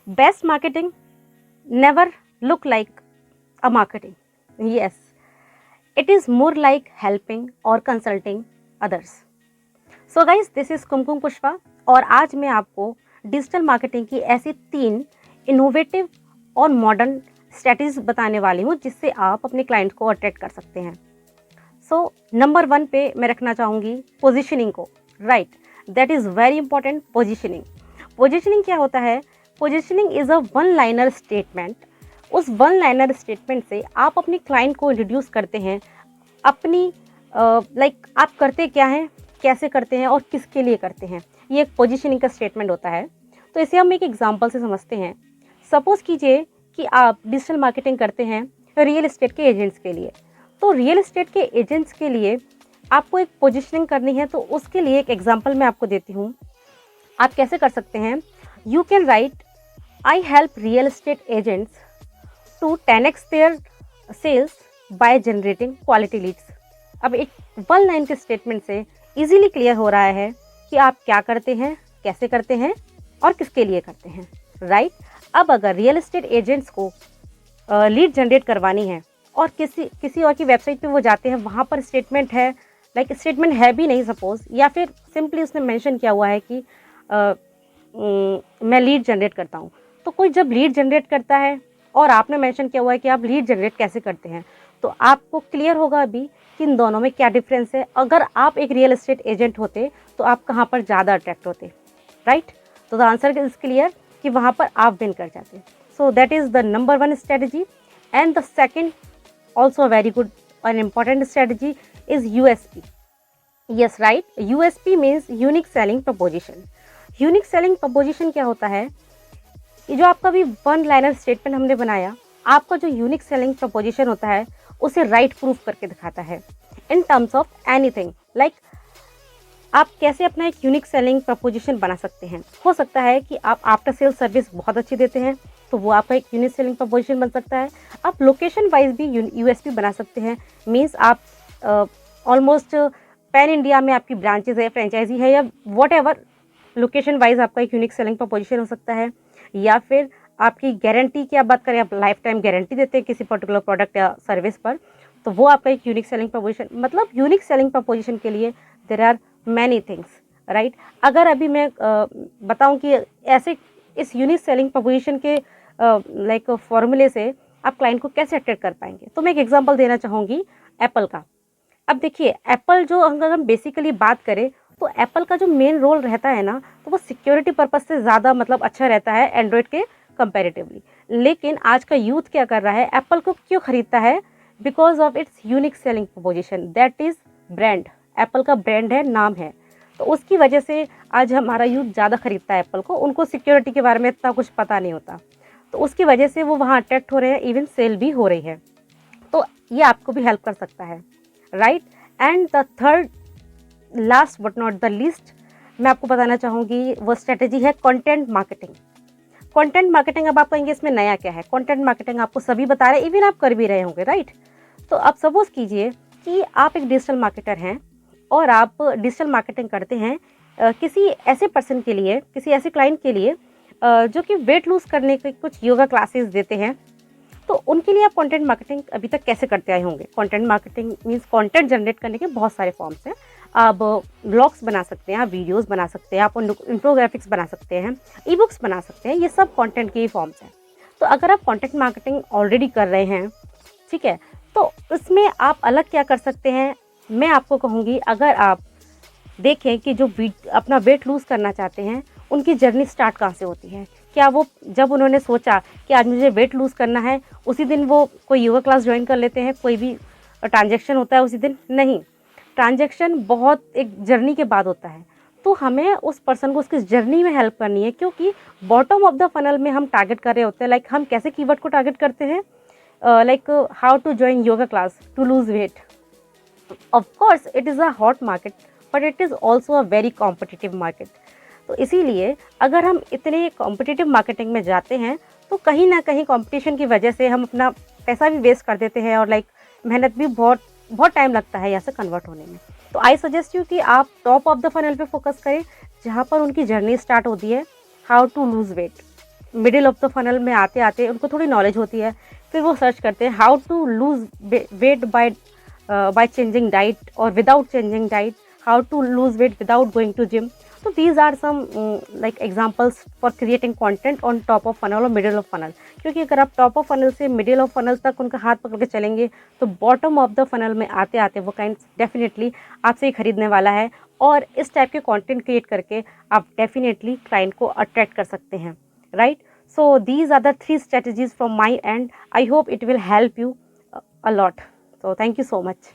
Best marketing never look like a marketing, yes, it is more like helping or consulting others. So guys, this is कुमकुम पुष्पा और आज मैं आपको digital marketing की ऐसी 3 innovative और modern strategies बताने वाली हूँ जिससे आप अपने क्लाइंट को अट्रैक्ट कर सकते हैं. सो नंबर 1 पे मैं रखना चाहूँगी पोजिशनिंग को. Right, that is very important. Positioning क्या होता है? Positioning is a one liner statement. उस वन लाइनर स्टेटमेंट से आप अपने क्लाइंट को इंट्रोड्यूस करते हैं अपनी आप करते क्या हैं, कैसे करते हैं और किसके लिए करते हैं. ये एक पोजीशनिंग का स्टेटमेंट होता है. तो इसे हम एक एग्जांपल से समझते हैं. सपोज कीजिए कि आप डिजिटल मार्केटिंग करते हैं रियल एस्टेट के एजेंट्स के लिए. तो रियल एस्टेट के एजेंट्स के लिए आपको एक पोजीशनिंग करनी है. तो उसके लिए एक एग्जाम्पल मैं आपको देती हूँ. आप कैसे कर सकते हैं? You can write, I help real estate agents to 10x their sales by generating quality leads. अब एक वन लाइन के स्टेटमेंट से इजीली क्लियर हो रहा है कि आप क्या करते हैं, कैसे करते हैं और किसके लिए करते हैं. राइट. अब अगर रियल एस्टेट एजेंट्स को लीड जनरेट करवानी है और किसी और की वेबसाइट पे वो जाते हैं, वहाँ पर स्टेटमेंट है, स्टेटमेंट है भी नहीं सपोज, या फिर सिंपली उसने मेंशन किया हुआ है कि मैं लीड जनरेट करता हूँ. तो कोई जब लीड जनरेट करता है और आपने मेंशन किया हुआ है कि आप लीड जनरेट कैसे करते हैं, तो आपको क्लियर होगा अभी कि इन दोनों में क्या डिफरेंस है. अगर आप एक रियल एस्टेट एजेंट होते तो आप कहाँ पर ज़्यादा अट्रैक्ट होते. राइट. तो द आंसर इज क्लियर कि वहाँ पर आप विन कर जाते. So that is the number 1 strategy. And the second also very good and important strategy is USP. Yes, right. USP means unique selling preposition. Unique selling preposition क्या होता है? ये जो आपका भी वन लाइनर स्टेटमेंट हमने बनाया, आपका जो यूनिक सेलिंग प्रपोजिशन होता है उसे राइट प्रूफ करके दिखाता है इन टर्म्स ऑफ एनीथिंग. आप कैसे अपना एक यूनिक सेलिंग प्रपोजिशन बना सकते हैं. हो सकता है कि आप आफ्टर सेल सर्विस बहुत अच्छी देते हैं, तो वो आपका एक यूनिक सेलिंग प्रपोजिशन बन सकता है. आप लोकेशन वाइज भी USP बना सकते हैं. मीन्स आप ऑलमोस्ट पैन इंडिया में आपकी ब्रांचेज है, फ्रेंचाइजी है, या वॉट एवर, लोकेशन वाइज आपका एक यूनिक सेलिंग प्रपोजिशन हो सकता है. या फिर आपकी गारंटी की आप बात करें, आप लाइफ टाइम गारंटी देते हैं किसी पर्टिकुलर प्रोडक्ट या सर्विस पर, तो वो आपका एक यूनिक सेलिंग प्रपोजिशन. मतलब यूनिक सेलिंग प्रपोजिशन के लिए there are many things. Right. अगर अभी मैं बताऊं कि ऐसे इस यूनिक सेलिंग प्रपोजिशन के फॉर्मूले से आप क्लाइंट को कैसे अट्रैक्ट कर पाएंगे, तो मैं एक एग्जांपल देना चाहूँगी एप्पल का. अब देखिए, एप्पल जो अगर हम बेसिकली बात करें तो एप्पल का जो मेन रोल रहता है ना, तो वो सिक्योरिटी पर्पस से ज़्यादा अच्छा रहता है एंड्रॉयड के कंपैरेटिवली. लेकिन आज का यूथ क्या कर रहा है, एप्पल को क्यों खरीदता है? Because of its unique selling preposition, that is brand. Apple का ब्रांड है, नाम है, तो उसकी वजह से आज हमारा यूथ ज़्यादा खरीदता है एप्पल को. उनको सिक्योरिटी के बारे में इतना कुछ पता नहीं होता, तो उसकी वजह से वो वहाँ अट्रैक्ट हो रहे हैं, इवन सेल भी हो रही है. तो ये आपको भी हेल्प कर सकता है. Right. And the third, last but not the least, मैं आपको बताना चाहूँगी वो स्ट्रेटेजी है कंटेंट मार्केटिंग. कंटेंट मार्केटिंग, अब आप कहेंगे इसमें नया क्या है? कंटेंट मार्केटिंग आपको सभी बता रहे हैं, इवन आप कर भी रहे होंगे. राइट. तो आप सपोज कीजिए कि आप एक डिजिटल मार्केटर हैं और आप डिजिटल मार्केटिंग करते हैं किसी ऐसे पर्सन के लिए, किसी ऐसे क्लाइंट के लिए जो कि वेट लूज करने के कुछ योगा क्लासेस देते हैं. तो उनके लिए आप कंटेंट मार्केटिंग अभी तक कैसे करते आए होंगे? Content marketing means content generate करने के बहुत सारे फॉर्म्स हैं. आप ब्लॉग्स बना सकते हैं, आप वीडियोस बना सकते हैं, आप इन्फोग्राफिक्स बना सकते हैं, ई बुक्स बना सकते हैं. ये सब कंटेंट के ही फॉर्म्स हैं. तो अगर आप कंटेंट मार्केटिंग ऑलरेडी कर रहे हैं, ठीक है, तो इसमें आप अलग क्या कर सकते हैं? मैं आपको कहूँगी, अगर आप देखें कि जो अपना वेट लूज़ करना चाहते हैं, उनकी जर्नी स्टार्ट कहाँ से होती है. क्या वो जब उन्होंने सोचा कि आज मुझे वेट लूज़ करना है, उसी दिन वो कोई योगा क्लास ज्वाइन कर लेते हैं, कोई भी ट्रांजैक्शन होता है उसी दिन? नहीं. ट्रांजैक्शन बहुत एक जर्नी के बाद होता है. तो हमें उस पर्सन को उसकी जर्नी में हेल्प करनी है, क्योंकि बॉटम ऑफ द फनल में हम टारगेट कर रहे होते हैं. हम कैसे कीवर्ड को टारगेट करते हैं? How to join yoga class to lose weight. Of course it is a hot market, but it is also a very competitive market. तो इसीलिए अगर हम इतने कॉम्पिटिटिव मार्केटिंग में जाते हैं, तो कहीं ना कहीं कंपटीशन की वजह से हम अपना पैसा भी वेस्ट कर देते हैं, और मेहनत भी बहुत टाइम लगता है यहाँ से कन्वर्ट होने में. तो आई सजेस्ट यू कि आप टॉप ऑफ द फनल पे फोकस करें, जहाँ पर उनकी जर्नी स्टार्ट होती है, how to lose weight. Middle of the funnel में आते आते उनको थोड़ी नॉलेज होती है, फिर वो सर्च करते हैं how to lose weight by changing diet और without changing diet, how to lose weight without going to gym. तो these are some like examples for creating content on top of funnel और middle of funnel. क्योंकि अगर आप top of funnel से middle of funnel तक उनका हाथ पकड़ के चलेंगे तो बॉटम ऑफ द फनल में आते आते वो क्लाइंट डेफिनेटली आपसे ही खरीदने वाला है। और इस टाइप के कंटेंट क्रिएट करके आप डेफिनेटली क्लाइंट को अट्रैक्ट कर सकते हैं, right. So these are the 3 strategies from my end. I hope it will help you a lot. So thank you so much.